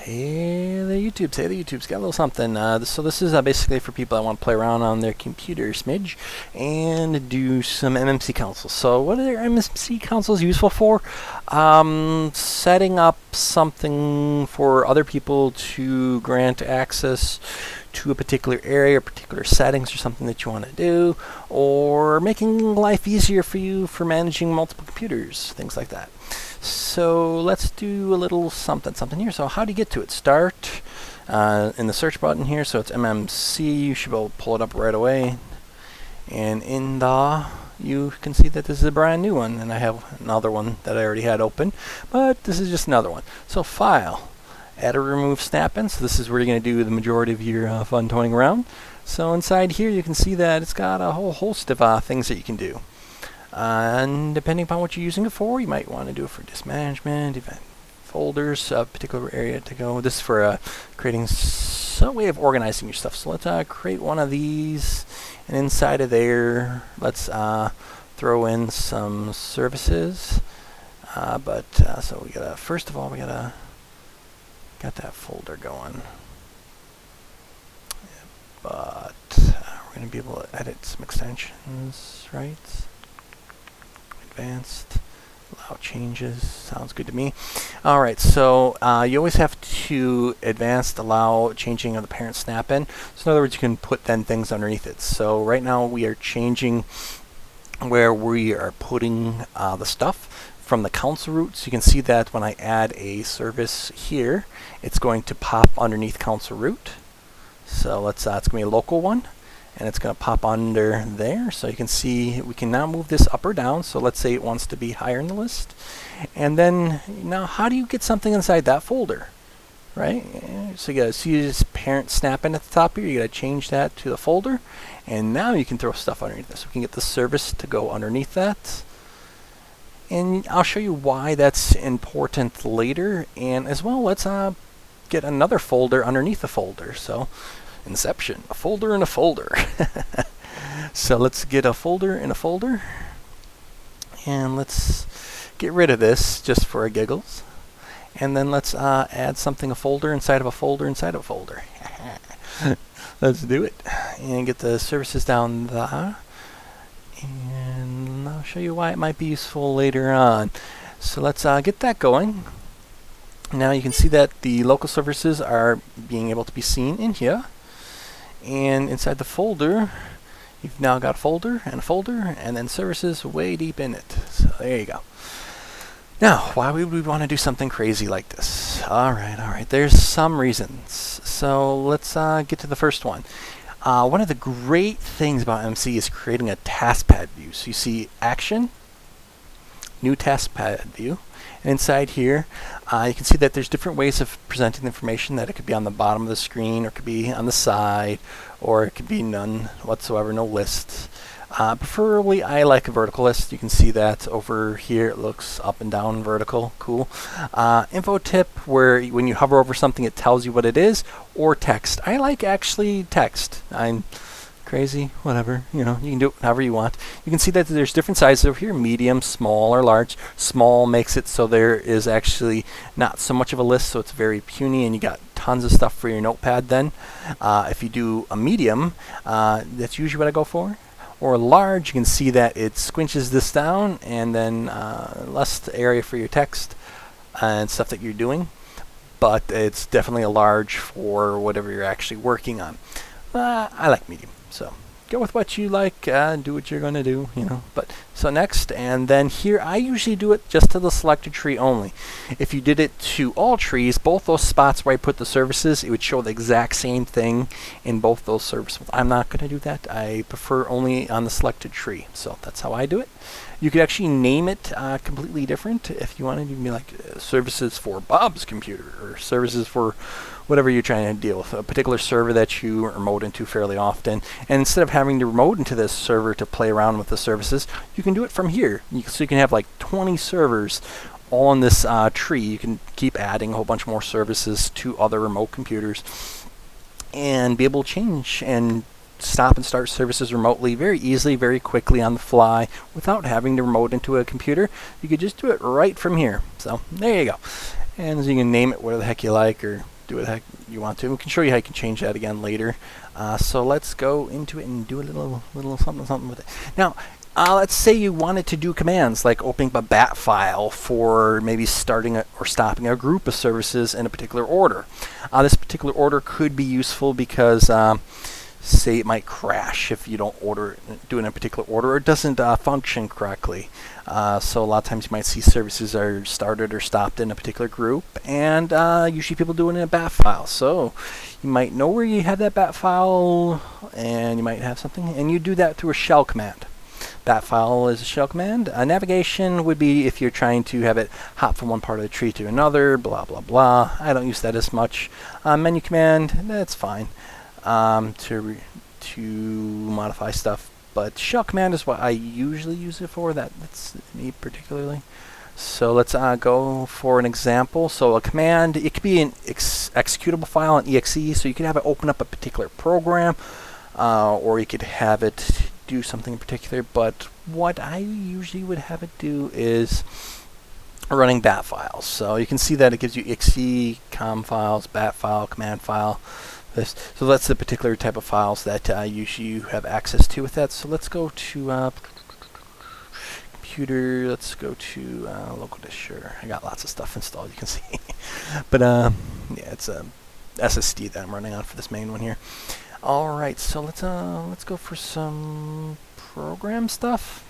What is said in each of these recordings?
Hey the YouTubes, got a little something. So this is basically for people that want to play around on their computer smidge and do some MMC consoles. So what are their MMC consoles useful for? Setting up something for other people to grant access to a particular area, particular settings, or something that you want to do, or making life easier for you for managing multiple computers, things like that. So let's do a little something here. So how do you get to it? Start in the search button here. So it's MMC. You should be able to pull it up right away. And in the, you can see that this is a brand new one. And I have another one that I already had open. But this is just another one. So File, Add or Remove Snap-in. So this is where you're going to do the majority of your fun toying around. So inside here you can see that it's got a whole host of things that you can do. And depending upon what you're using it for, you might want to do it for disk management, event folders, a particular area to go. This is for creating some way of organizing your stuff. So let's create one of these, and inside of there, let's throw in some services. So we gotta, first of all, we gotta got that folder going. But we're gonna be able to edit some extensions, right? Advanced, allow changes, sounds good to me. Alright, so you always have to advanced allow changing of the parent snap-in. So in other words, you can put then things underneath it. So right now we are changing where we are putting the stuff from the console root. So you can see that when I add a service here, it's going to pop underneath console root. So let's it's going to be a local one. And it's going to pop under there. So you can see we can now move this up or down. So let's say it wants to be higher in the list. And then now how do you get something inside that folder? Right? So you got to see this parent snap-in at the top here. You got to change that to the folder. And now you can throw stuff underneath this. We can get the service to go underneath that. And I'll show you why that's important later. And as well, let's get another folder underneath the folder. So Inception, a folder in a folder. So let's get a folder in a folder. And let's get rid of this just for giggles. And then let's add something, a folder inside of a folder inside of a folder. Let's do it. And get the services down there. And I'll show you why it might be useful later on. So let's get that going. Now you can see that the local services are being able to be seen in here. And inside the folder, you've now got a folder, and then services way deep in it. So there you go. Now, why would we want to do something crazy like this? Alright, there's some reasons. So let's get to the first one. One of the great things about MC is creating a taskpad view. So you see action, new taskpad view. And inside here, you can see that there's different ways of presenting the information, that it could be on the bottom of the screen, or it could be on the side, or it could be none whatsoever, no lists. Preferably, I like a vertical list. You can see that over here it looks up and down vertical, cool. Info tip, where when you hover over something it tells you what it is, or text. I like actually text. I'm crazy, whatever, you know, you can do it however you want. You can see that there's different sizes over here, medium, small, or large. Small makes it so there is actually not so much of a list, so it's very puny, and you got tons of stuff for your notepad then. If you do a medium, that's usually what I go for. Or large, you can see that it squinches this down, and then less area for your text and stuff that you're doing. But it's definitely a large for whatever you're actually working on. I like medium. So go with what you like, do what you're going to do, you know. But so next, and then here I usually do it just to the selected tree only. If you did it to all trees, both those spots where I put the services, it would show the exact same thing in both those services. I'm not going to do that. I prefer only on the selected tree. So that's how I do it. You could actually name it completely different if you wanted to be like services for Bob's computer, or services for whatever you're trying to deal with, a particular server that you remote into fairly often. And instead of having to remote into this server to play around with the services, you can do it from here. So you can have like 20 servers all on this tree. You can keep adding a whole bunch more services to other remote computers and be able to change and stop and start services remotely very easily, very quickly on the fly without having to remote into a computer. You could just do it right from here. So there you go. And so you can name it whatever the heck you like, or do what the heck you want to. We can show you how you can change that again later. So let's go into it and do a little something with it. Now, let's say you wanted to do commands like opening up a bat file for maybe starting or stopping a group of services in a particular order. This particular order could be useful because say it might crash if you don't do it in a particular order, or it doesn't function correctly. So a lot of times you might see services are started or stopped in a particular group, and usually people do it in a bat file. So you might know where you have that bat file, and you might have something, and you do that through a shell command. Bat file is a shell command. Navigation would be if you're trying to have it hop from one part of the tree to another, blah, blah, blah. I don't use that as much. Menu command, that's fine to modify stuff. But shell command is what I usually use it for. That's me particularly. So let's go for an example. So a command, it could be an executable file, an exe, so you could have it open up a particular program, or you could have it do something in particular, but what I usually would have it do is running bat files. So you can see that it gives you exe, com files, bat file, command file. So that's the particular type of files that usually you have access to with that. So let's go to computer, let's go to local disk. Sure, I got lots of stuff installed, you can see. But yeah, it's a SSD that I'm running on for this main one here. Alright, so let's go for some program stuff.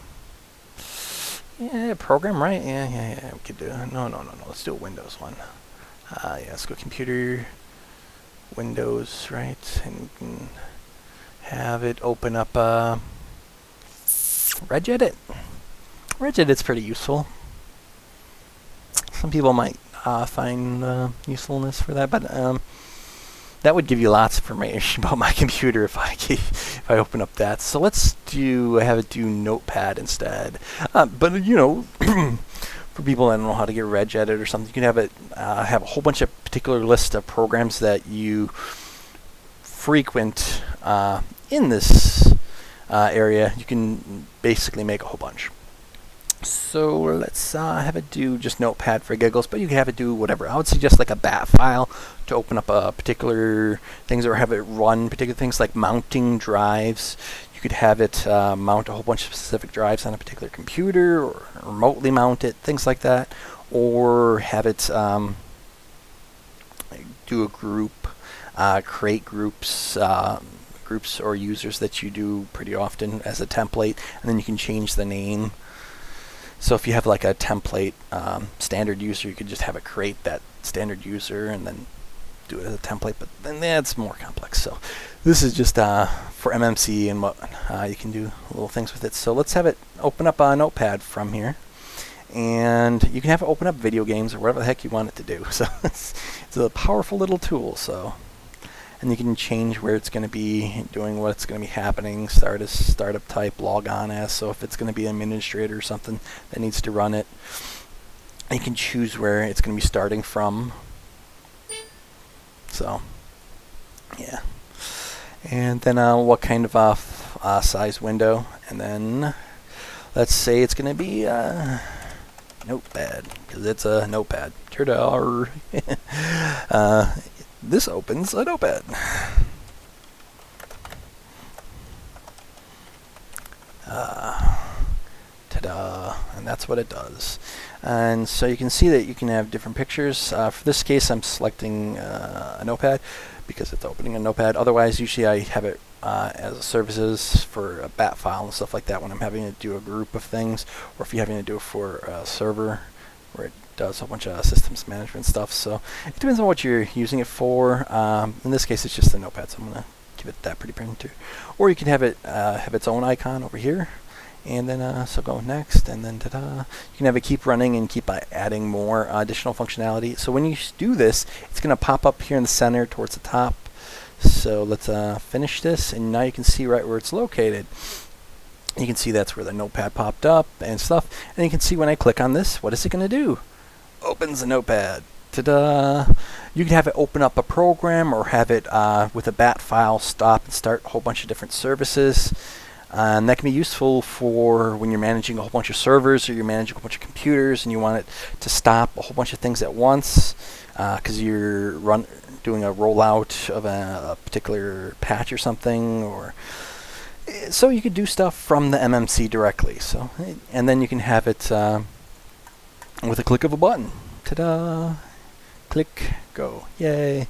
Yeah, program, right? Yeah, we could do it. No, let's do a Windows one. Yeah, let's go computer, Windows, right? And we can have it open up Regedit. Regedit's pretty useful. Some people might find usefulness for that, but that would give you lots of information about my computer if I open up that. So let's have it do Notepad instead. But you know, for people that don't know how to get Regedit or something, you can have it have a whole bunch of particular list of programs that you frequent in this area. You can basically make a whole bunch. So let's have it do just Notepad for giggles, but you can have it do whatever. I would suggest like a bat file to open up particular things, or have it run particular things like mounting drives. You could have it mount a whole bunch of specific drives on a particular computer, or remotely mount it, things like that. Or have it do a group, create groups or users that you do pretty often as a template, and then you can change the name. So if you have like a template standard user, you could just have it create that standard user and then do it as a template, but then that's more complex. So this is just for MMC and what you can do little things with it. So let's have it open up a Notepad from here, and you can have it open up video games or whatever the heck you want it to do. So it's a powerful little tool. So, and you can change where it's going to be doing, what's going to be happening, start as startup type, log on as. So if it's going to be an administrator or something that needs to run it, you can choose where it's going to be starting from. So yeah, and then what kind of size window, and then let's say it's going to be Notepad, because it's a Notepad. This opens a Notepad. Ta-da! And that's what it does. And so you can see that you can have different pictures. For this case, I'm selecting a Notepad because it's opening a Notepad. Otherwise, usually I have it as services for a bat file and stuff like that when I'm having to do a group of things, or if you're having to do it for a server where it does a bunch of systems management stuff. So it depends on what you're using it for. In this case, it's just a Notepad, so I'm going to give it that pretty printer. Or you can have it have its own icon over here, and then so go next, and then ta-da! You can have it keep running and keep adding more additional functionality. So when you do this, it's going to pop up here in the center towards the top. So let's finish this, and now you can see right where it's located. You can see that's where the Notepad popped up and stuff. And you can see when I click on this, what is it going to do? Opens a Notepad. Ta-da! You can have it open up a program, or have it with a bat file stop and start a whole bunch of different services. And that can be useful for when you're managing a whole bunch of servers or you're managing a whole bunch of computers and you want it to stop a whole bunch of things at once because you're doing a rollout of a particular patch or something, or so you could do stuff from the MMC directly. So, and then you can have it with a click of a button. Ta-da! Click, go, yay!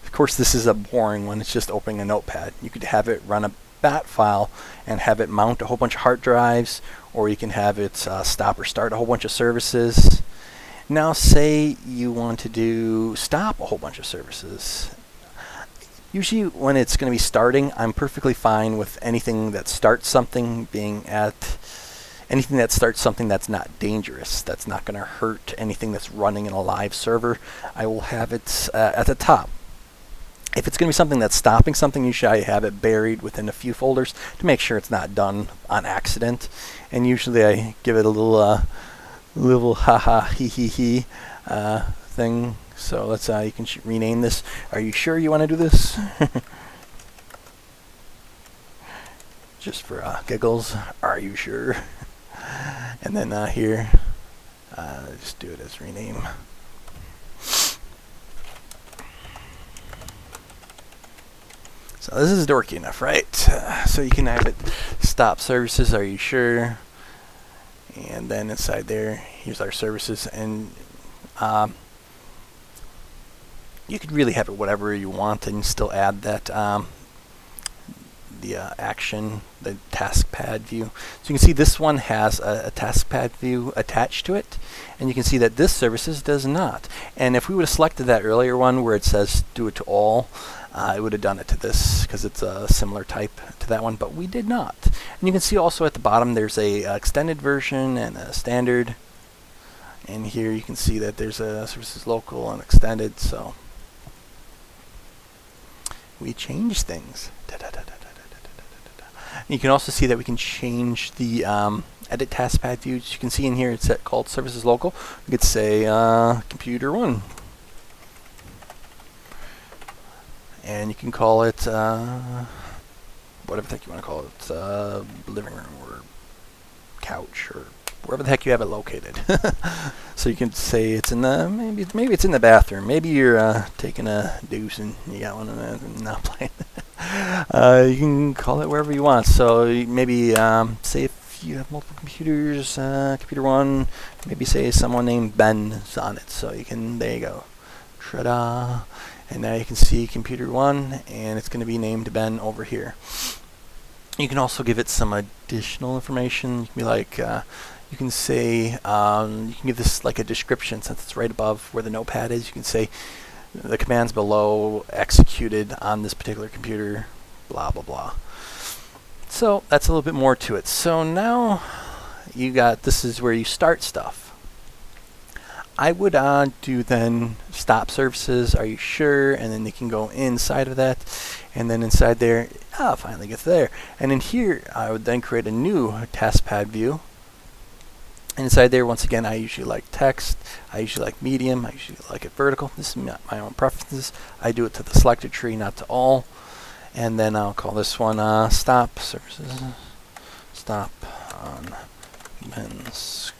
Of course, this is a boring one. It's just opening a notepad. You could have it run a bat file and have it mount a whole bunch of hard drives, or you can have it stop or start a whole bunch of services. Now say you want to stop a whole bunch of services. Usually when it's going to be starting, I'm perfectly fine with anything that starts something anything that starts something that's not dangerous, that's not going to hurt anything that's running in a live server. I will have it at the top. If it's going to be something that's stopping something, usually I have it buried within a few folders to make sure it's not done on accident. And usually I give it a little haha hee hee hee thing. So let's you can rename this. Are you sure you want to do this? Just for giggles. Are you sure? And then here, just do it as rename. So this is dorky enough, right? So you can have it stop services, are you sure? And then inside there, here's our services. And you could really have it whatever you want and still add that the action, the Taskpad view. So you can see this one has a Taskpad view attached to it, and you can see that this services does not. And if we would have selected that earlier one where it says do it to all, it would have done it to this because it's a similar type to that one, but we did not. And you can see also at the bottom there's a extended version and a standard. And here you can see that there's a services local and extended. So we change things. You can also see that we can change the edit Taskpad views. You can see in here it's called services local. We could say computer 1. And you can call it whatever the heck you want to call it, living room or couch or wherever the heck you have it located. So you can say it's in the maybe it's in the bathroom. Maybe you're taking a deuce and you got one in there and not playing. You can call it wherever you want. So maybe say if you have multiple computers, computer 1, maybe say someone named Ben is on it. So you can, there you go. Ta-da! And now you can see computer 1, and it's going to be named Ben over here. You can also give it some additional information. You can be like, you can say, you can give this like a description since it's right above where the notepad is. You can say the commands below executed on this particular computer, blah, blah, blah. So that's a little bit more to it. So now you got, this is where you start stuff. I would do then stop services, are you sure? And then they can go inside of that. And then inside there, finally gets there. And in here, I would then create a new Taskpad view. And inside there, once again, I usually like text. I usually like medium. I usually like it vertical. This is my own preferences. I do it to the selected tree, not to all. And then I'll call this one stop services. Stop on men's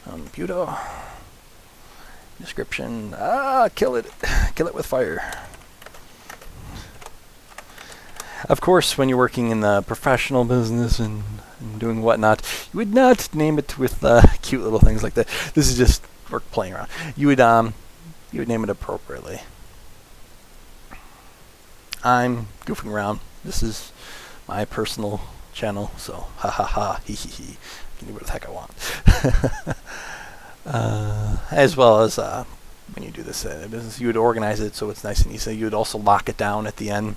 computer. Description, kill it with fire. Of course, when you're working in the professional business and doing whatnot, you would not name it with cute little things like that. This is just work playing around. You would name it appropriately. I'm goofing around. This is my personal channel, so ha ha ha, hee hee hee. I can do what the heck I want. As well as when you do this business, you would organize it so it's nice and easy. You would also lock it down at the end.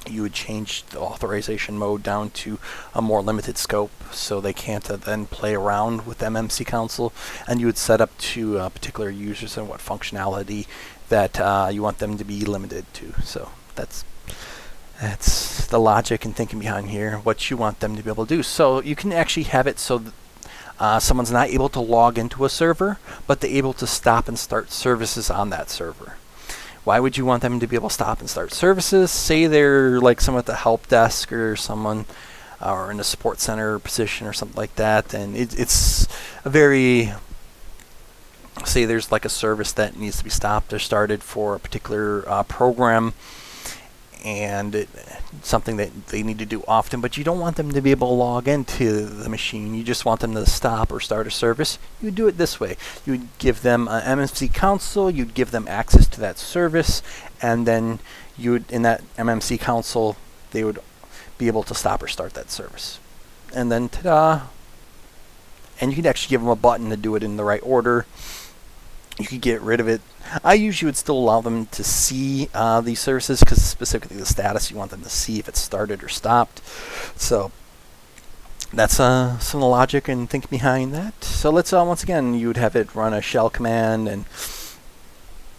You would change the authorization mode down to a more limited scope so they can't then play around with MMC console, and you would set up to particular users and what functionality that you want them to be limited to. So that's the logic and thinking behind here, what you want them to be able to do. So you can actually have it so that someone's not able to log into a server, but they're able to stop and start services on that server. Why would you want them to be able to stop and start services? Say they're like someone at the help desk or someone or in a support center position or something like that, and it's a very, say there's like a service that needs to be stopped or started for a particular program, and something that they need to do often, but you don't want them to be able to log into the machine. You just want them to stop or start a service. You would do it this way. You would give them an MMC console, you'd give them access to that service, and then you would, in that MMC console, they would be able to stop or start that service. And then ta-da! And you could actually give them a button to do it in the right order. You could get rid of it. I usually would still allow them to see these services, because specifically the status, you want them to see if it's started or stopped. So that's some of the logic and think behind that. So let's once again, you would have it run a shell command, and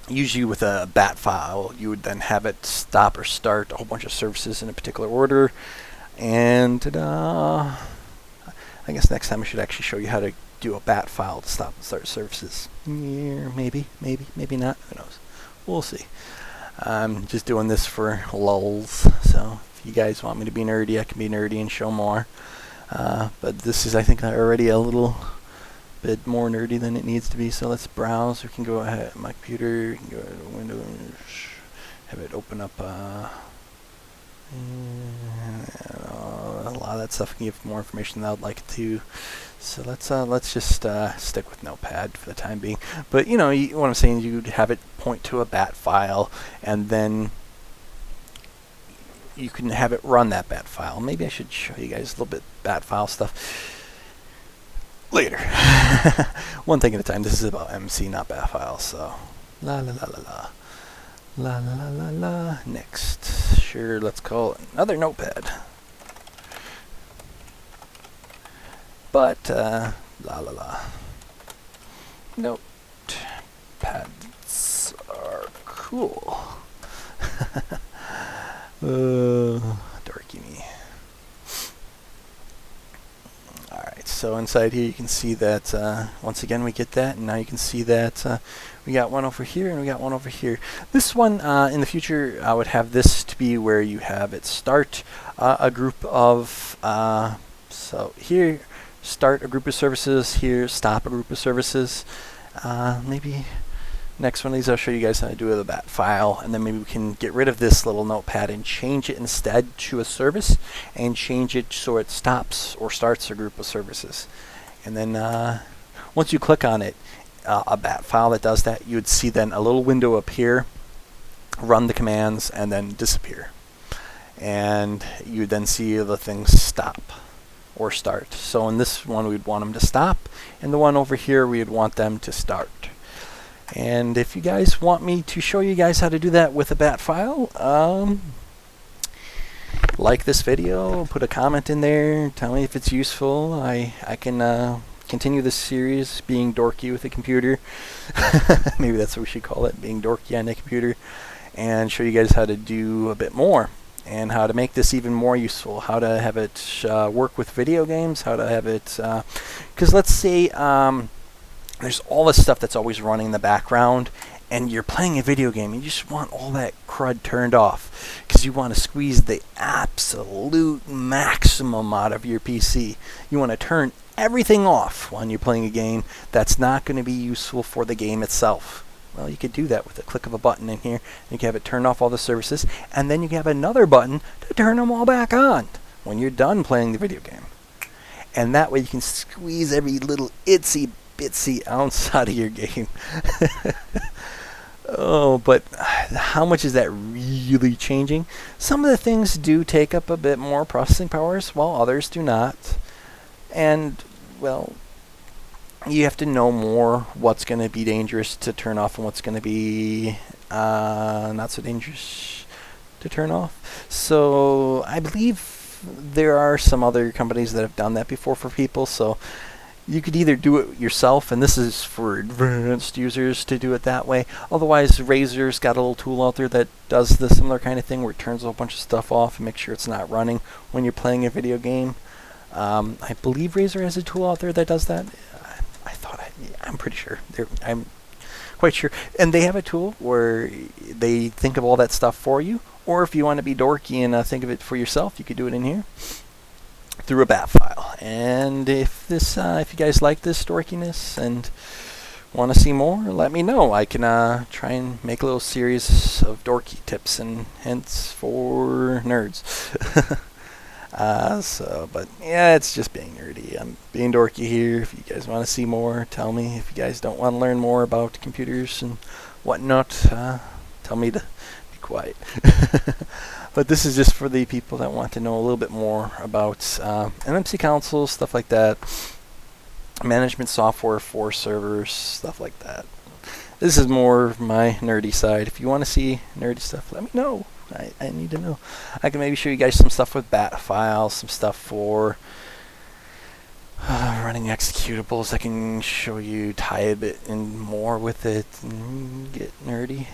usually with a bat file, you would then have it stop or start a whole bunch of services in a particular order. And ta-da! I guess next time I should actually show you how to do a bat file to stop and start services. Yeah, maybe not. Who knows? We'll see. I'm just doing this for lulz. So if you guys want me to be nerdy, I can be nerdy and show more. But this is, I think, already a little bit more nerdy than it needs to be. So let's browse. We can go ahead. My computer. We can go to Windows. Have it open up. A lot of that stuff can give more information than I would like it to. So let's just stick with Notepad for the time being. But you know, what I'm saying, you'd have it point to a bat file, and then you can have it run that bat file. Maybe I should show you guys a little bit bat file stuff later. One thing at a time. This is about MMC, not bat files. So la la la la la la la la la. Next, sure. Let's call it another Notepad. But, la la la. Notepads are cool. Dorky me. Alright, so inside here you can see that, once again we get that, and now you can see that we got one over here and we got one over here. This one, in the future, I would have this to be where you have it start a group of, so here, start a group of services, here stop a group of services. Maybe next one of these I'll show you guys how to do with a bat file, and then maybe we can get rid of this little notepad and change it instead to a service, and change it so it stops or starts a group of services. And then once you click on it, a bat file that does that, you would see then a little window appear, run the commands, and then disappear. And you would then see the things stop or start. So in this one we'd want them to stop, and the one over here we'd want them to start. And if you guys want me to show you guys how to do that with a bat file, like this video, put a comment in there, tell me if it's useful. I can continue this series, being dorky with a computer. Maybe that's what we should call it, being dorky on a computer, and show you guys how to do a bit more, and how to make this even more useful, how to have it work with video games, how to have it, because let's say there's all this stuff that's always running in the background, and you're playing a video game, and you just want all that crud turned off, because you want to squeeze the absolute maximum out of your PC. You want to turn everything off when you're playing a game that's not going to be useful for the game itself. Well, you could do that with a click of a button in here. You can have it turn off all the services, and then you can have another button to turn them all back on when you're done playing the video game. And that way you can squeeze every little itsy bitsy ounce out of your game. Oh, but how much is that really changing? Some of the things do take up a bit more processing powers, while others do not. And, well, you have to know more what's going to be dangerous to turn off and what's going to be not so dangerous to turn off. So I believe there are some other companies that have done that before for people. So you could either do it yourself, and this is for advanced users to do it that way. Otherwise, Razer's got a little tool out there that does the similar kind of thing, where it turns a whole bunch of stuff off and makes sure it's not running when you're playing a video game. I believe Razer has a tool out there that does that. I'm pretty sure. I'm quite sure. And they have a tool where they think of all that stuff for you. Or if you want to be dorky and think of it for yourself, you could do it in here. through a bat file. And if you guys like this dorkiness and want to see more, let me know. I can try and make a little series of dorky tips and hints for nerds. But yeah, it's just being nerdy. I'm being dorky here. If you guys want to see more, tell me. If you guys don't want to learn more about computers and whatnot, tell me to be quiet. But this is just for the people that want to know a little bit more about MMC consoles, stuff like that, management software for servers, stuff like that. This is more of my nerdy side. If you want to see nerdy stuff, let me know. I need to know. I can maybe show you guys some stuff with bat files, some stuff for running executables. I can show you, tie a bit and more with it and get nerdy.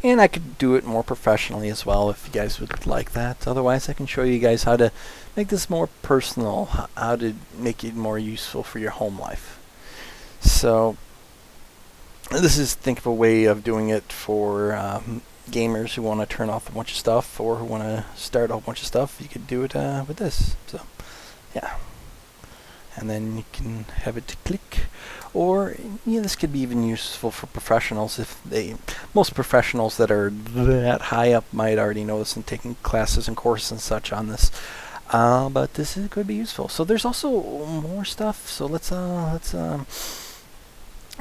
And I could do it more professionally as well if you guys would like that. Otherwise, I can show you guys how to make this more personal, how to make it more useful for your home life. So this is, think of a way of doing it for gamers who want to turn off a bunch of stuff or who want to start a whole bunch of stuff. You could do it with this. So yeah, and then you can have it to click. Or this could be even useful for professionals. Most professionals that are that high up might already know this and taking classes and courses and such on this. But this could be useful. So there's also more stuff. So let's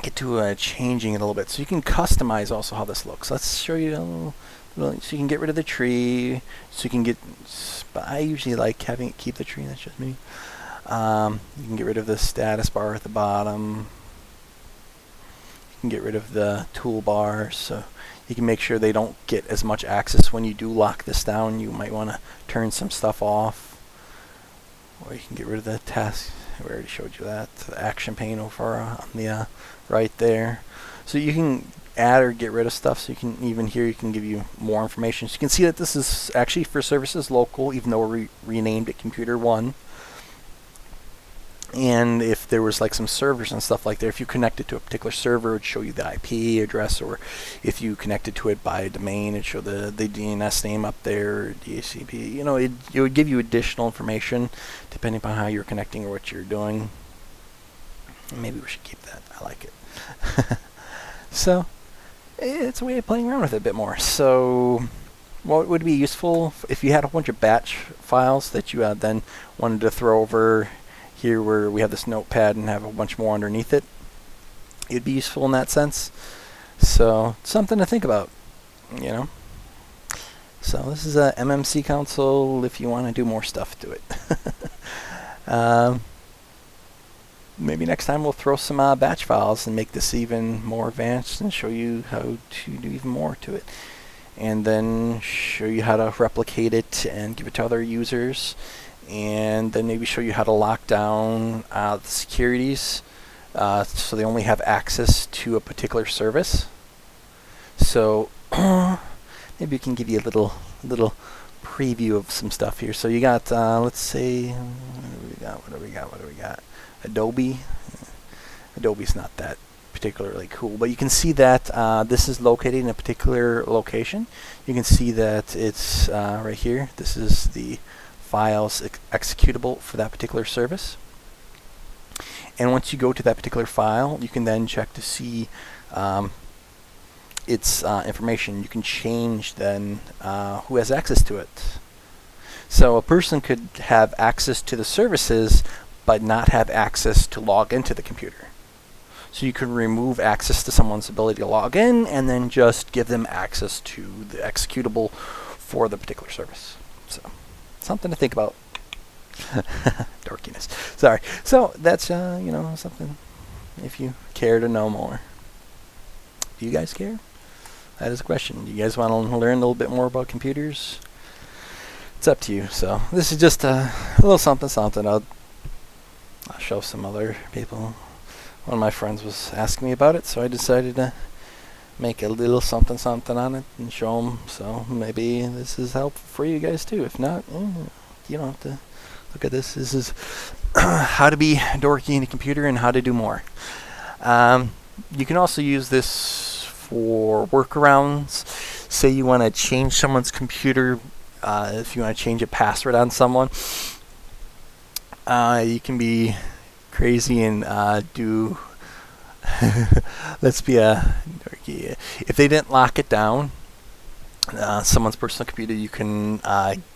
get to changing it a little bit. So you can customize also how this looks. Let's show you a little, so you can get rid of the tree. So you can get. I usually like having it keep the tree. That's just me. You can get rid of the status bar at the bottom. You can get rid of the toolbar, so you can make sure they don't get as much access when you do lock this down. You might want to turn some stuff off. Or you can get rid of the task. We already showed you that. The action pane over on the right there. So you can add or get rid of stuff. So you can even here you can give you more information. So you can see that this is actually for services local, even though we renamed it Computer 1. And if there was like some servers and stuff like that, if you connected to a particular server, it would show you the IP address, or if you connected to it by domain, it'd show the DNS name up there, DHCP. It would give you additional information depending upon how you're connecting or what you're doing. Maybe we should keep that. I like it. So it's a way of playing around with it a bit more. So what would be useful if you had a bunch of batch files that you then wanted to throw over here where we have this notepad and have a bunch more underneath it? It'd be useful in that sense. So something to think about, So this is a MMC console if you want to do more stuff to it. Maybe next time we'll throw some batch files and make this even more advanced and show you how to do even more to it. And then show you how to replicate it and give it to other users. And then maybe show you how to lock down the securities so they only have access to a particular service. So maybe we can give you a little preview of some stuff here. So you got, let's say, what do we got? Adobe. Adobe's not that particularly cool, but you can see that this is located in a particular location. You can see that it's right here. This is the files executable for that particular service. And once you go to that particular file, you can then check to see its information. You can change then who has access to it. So a person could have access to the services but not have access to log into the computer. So you can remove access to someone's ability to log in and then just give them access to the executable for the particular service. So something to think about. Dorkiness. Sorry. So that's something if you care to know more. Do you guys care? That is a question. Do you guys want to learn a little bit more about computers? It's up to you. So this is just a little something. I'll show some other people. One of my friends was asking me about it, so I decided to make a little something on it and show them. So maybe this is helpful for you guys too. If not, you don't have to look at this. This is how to be dorky in a computer and how to do more. You can also use this for workarounds. Say you want to change someone's computer if you want to change a password on someone, you can be crazy and do. Let's be if they didn't lock it down, someone's personal computer, you can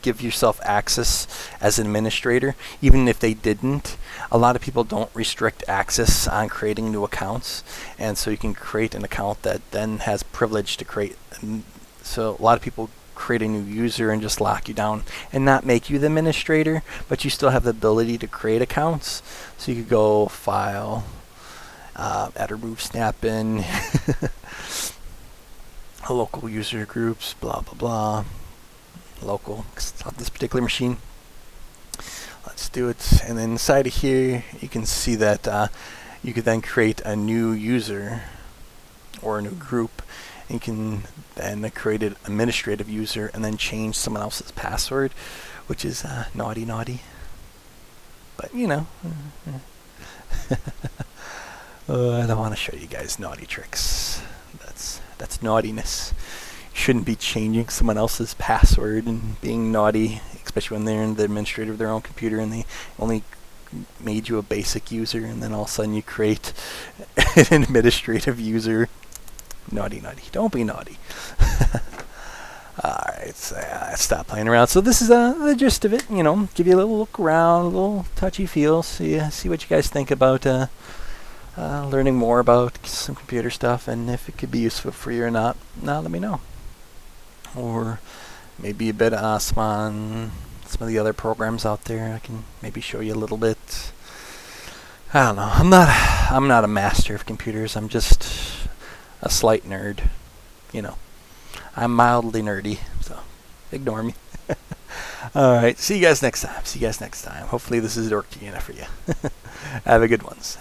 give yourself access as an administrator, even if they didn't. A lot of people don't restrict access on creating new accounts, and so you can create an account that then has privilege to create. So a lot of people create a new user and just lock you down and not make you the administrator, but you still have the ability to create accounts. So you could go file, add or remove snap-in, local user groups, blah blah blah, local, it's on this particular machine. Let's do it, and then inside of here you can see that you could then create a new user or a new group. You can then create an administrative user and then change someone else's password, which is naughty. But you know, I don't want to show you guys naughty tricks. That's naughtiness. You shouldn't be changing someone else's password and being naughty, especially when they're the administrator of their own computer and they only made you a basic user, and then all of a sudden you create an administrative user. Naughty. Don't be naughty. Alright, so stop playing around. So this is the gist of it. You know, give you a little look around, a little touchy feel, see what you guys think about learning more about some computer stuff, and if it could be useful for you or not. Now let me know. Or maybe a bit some of the other programs out there. I can maybe show you a little bit. I don't know. I'm not a master of computers. I'm just a slight nerd. You know, I'm mildly nerdy, so ignore me. Alright, see you guys next time. Hopefully this has worked enough for you. Have a good ones.